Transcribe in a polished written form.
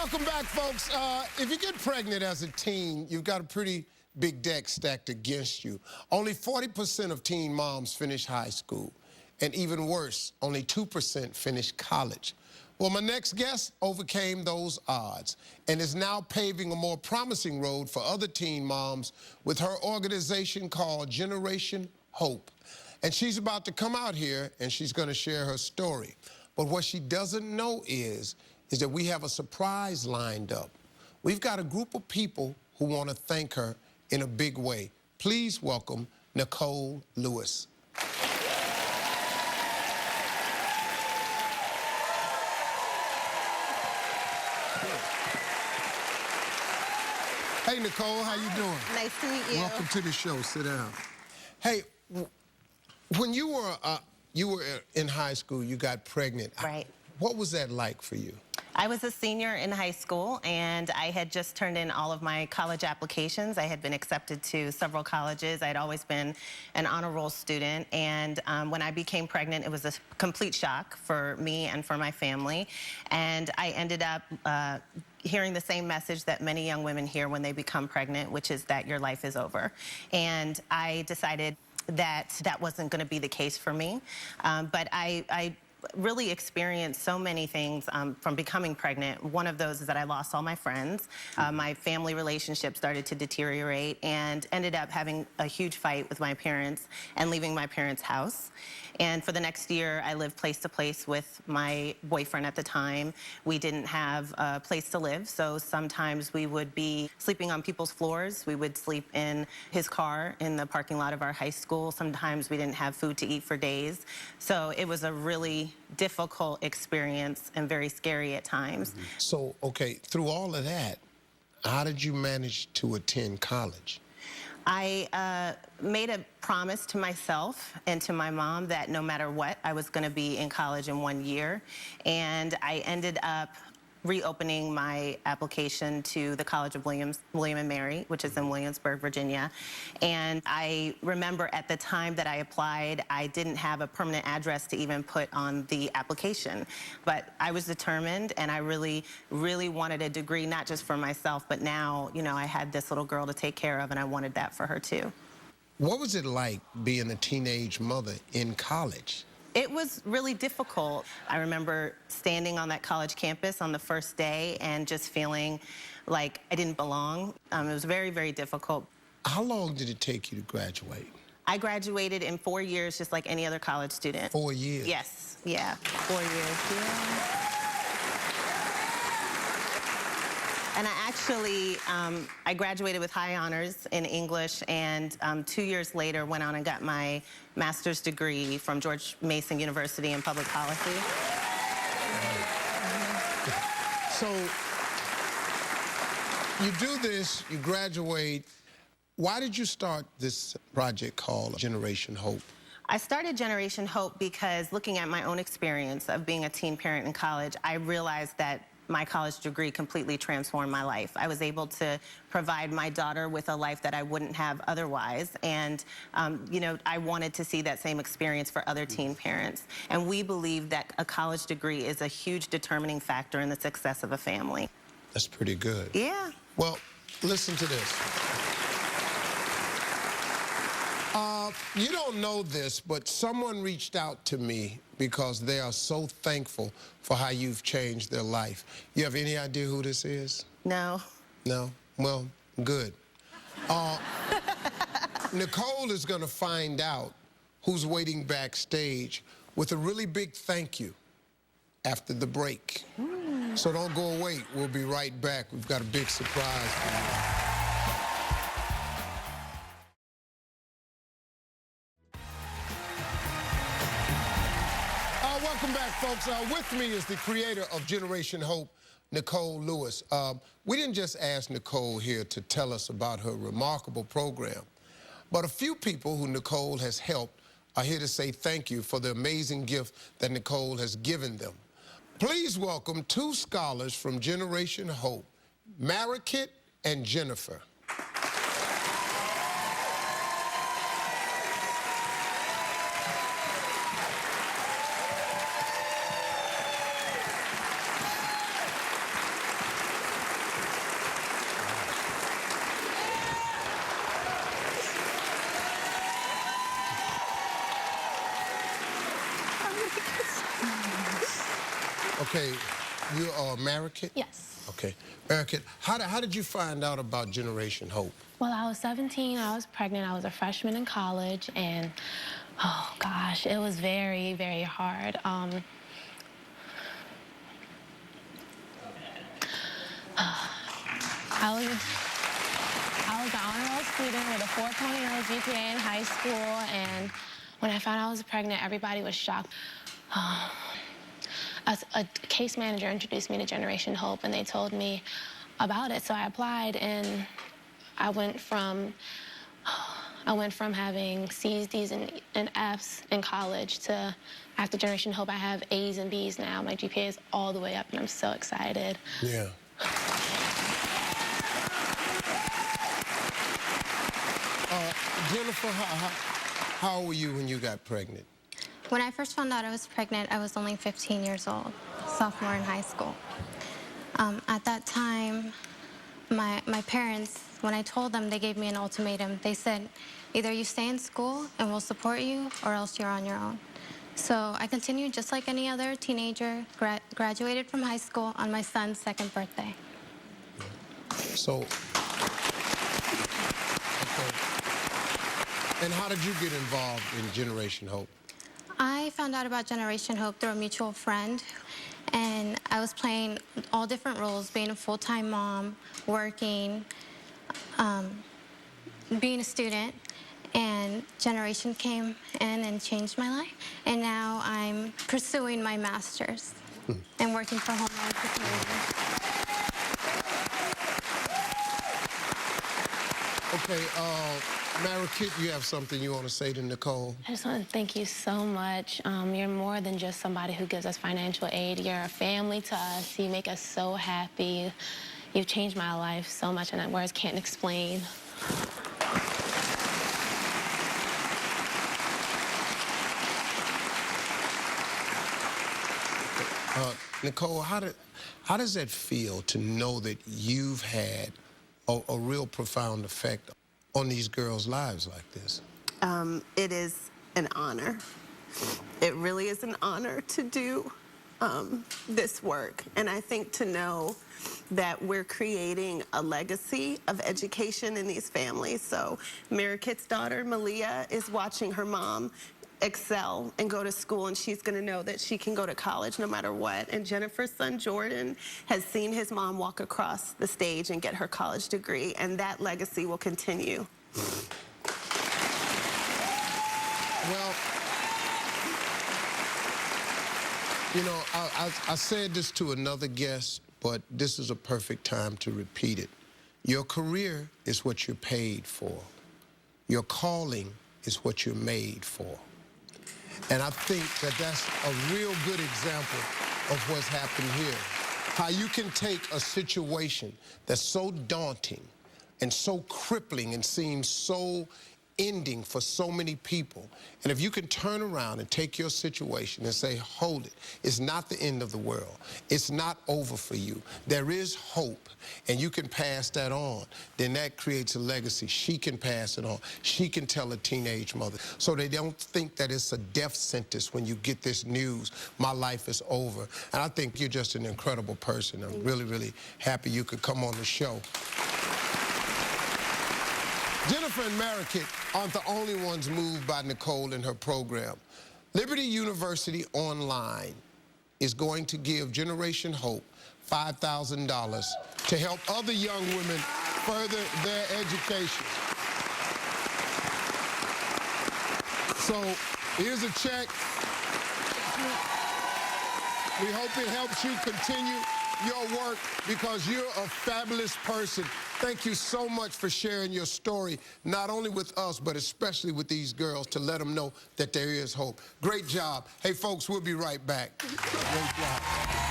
Welcome back, folks. If you get pregnant as a teen, you've got a pretty big deck stacked against you. Only 40% of teen moms finish high school. And even worse, only 2% finish college. Well, my next guest overcame those odds and is now paving a more promising road for other teen moms with her organization called Generation Hope. And she's about to come out here and she's going to share her story. But what she doesn't know is that we have a surprise lined up. We've got a group of people who want to thank her in a big way. Please welcome Nicole Lewis. Hey, Nicole, how you doing? Nice to meet you. Welcome to the show. Sit down. Hey, when you were in high school, you got pregnant. Right. What was that like for you? I was a senior in high school, and I had just turned in all of my college applications. I had been accepted to several colleges. I had always been an honor roll student, and when I became pregnant, it was a complete shock for me and for my family. And I ended up hearing the same message that many young women hear when they become pregnant, which is that your life is over. And I decided that that wasn't going to be the case for me. But I really experienced so many things from becoming pregnant. One of those is that I lost all my friends. My family relationship started to deteriorate and ended up having a huge fight with my parents and leaving my parents' house. And for the next year, I lived place to place with my boyfriend at the time. We didn't have a place to live, so sometimes we would be sleeping on people's floors. We would sleep in his car in the parking lot of our high school. Sometimes we didn't have food to eat for days. So it was a really difficult experience and very scary at times. So, okay, through all of that, how did you manage to attend college? I made a promise to myself and to my mom that no matter what, I was going to be in college in 1 year. And I ended up reopening my application to the College of William and Mary, which is in Williamsburg, Virginia. And I remember at the time that I applied, I didn't have a permanent address to even put on the application. But I was determined, and I really, really wanted a degree, not just for myself, but now, you know, I had this little girl to take care of, and I wanted that for her too. What was it like being a teenage mother in college? It was really difficult. I remember standing on that college campus on the first day and just feeling like I didn't belong. It was very, very difficult. How long did it take you to graduate? I graduated in 4 years, just like any other college student. 4 years? Yes, yeah, 4 years, yeah. And I actually, I graduated with high honors in English, and 2 years later went on and got my master's degree from George Mason University in public policy. So you do this, you graduate. Why did you start this project called Generation Hope? I started Generation Hope because looking at my own experience of being a teen parent in college, I realized that my college degree completely transformed my life. I was able to provide my daughter with a life that I wouldn't have otherwise. And, you know, I wanted to see that same experience for other teen parents. And we believe that a college degree is a huge determining factor in the success of a family. That's pretty good. Yeah. Well, listen to this. You don't know this, but someone reached out to me because they are so thankful for how you've changed their life. You have any idea who this is? No. No? Well, good. Nicole is going to find out who's waiting backstage with a really big thank you after the break. So don't go away. We'll be right back. We've got a big surprise for you. Welcome back, folks. With me is the creator of Generation Hope, Nicole Lewis. We didn't just ask Nicole here to tell us about her remarkable program, but a few people who Nicole has helped are here to say thank you for the amazing gift that Nicole has given them. Please welcome 2 scholars from Generation Hope, Marikit and Jennifer. Okay, you are American? Yes. Okay. American, how did you find out about Generation Hope? Well, I was 17, I was pregnant, I was a freshman in college, and oh gosh, it was very, very hard. I was an honor roll student with a 4.0 GPA in high school, and when I found out I was pregnant, everybody was shocked. A case manager introduced me to Generation Hope, and they told me about it, so I applied, and I went from having C's, D's, and F's in college to, after Generation Hope, I have A's and B's now. My GPA is all the way up, and I'm so excited. Yeah. Jennifer, how old were you when you got pregnant? When I first found out I was pregnant, I was only 15 years old, sophomore in high school. At that time, my parents, when I told them, they gave me an ultimatum. They said, either you stay in school and we'll support you, or else you're on your own. So I continued just like any other teenager, graduated from high school on my son's 2nd birthday. So, okay. And how did you get involved in Generation Hope? I found out about Generation Hope through a mutual friend, and I was playing all different roles, being a full-time mom, working, being a student, and Generation came in and changed my life. And now I'm pursuing my master's and working for Homeland Security. Okay, Marikit, you have something you want to say to Nicole? I just want to thank you so much. You're more than just somebody who gives us financial aid. You're a family to us. You make us so happy. You've changed my life so much, and words can't explain. Nicole, how does that feel to know that you've had a real profound effect on these girls' lives like this? It is an honor. It really is an honor to do this work. And I think to know that we're creating a legacy of education in these families. So Marikit's daughter, Malia, is watching her mom excel and go to school, and she's going to know that she can go to college no matter what. And Jennifer's son, Jordan, has seen his mom walk across the stage and get her college degree, and that legacy will continue. Well, you know, I said this to another guest, but this is a perfect time to repeat it. Your career is what you're paid for. Your calling is what you're made for. And I think that that's a real good example of what's happened here. How you can take a situation that's so daunting and so crippling and seems so ending for so many people, and if you can turn around and take your situation and say, hold it, it's not the end of the world, it's not over for you, there is hope, and you can pass that on, then that creates a legacy. She can pass it on. She can tell a teenage mother, so they don't think that it's a death sentence when you get this news, my life is over. And I think you're just an incredible person. I'm really, really happy you could come on the show. Jennifer and Marikit aren't the only ones moved by Nicole and her program. Liberty University Online is going to give Generation Hope $5,000 to help other young women further their education. So here's a check. We hope it helps you continue your work because you're a fabulous person. Thank you so much for sharing your story, not only with us, but especially with these girls, to let them know that there is hope. Great job. Hey, folks, we'll be right back. Great job.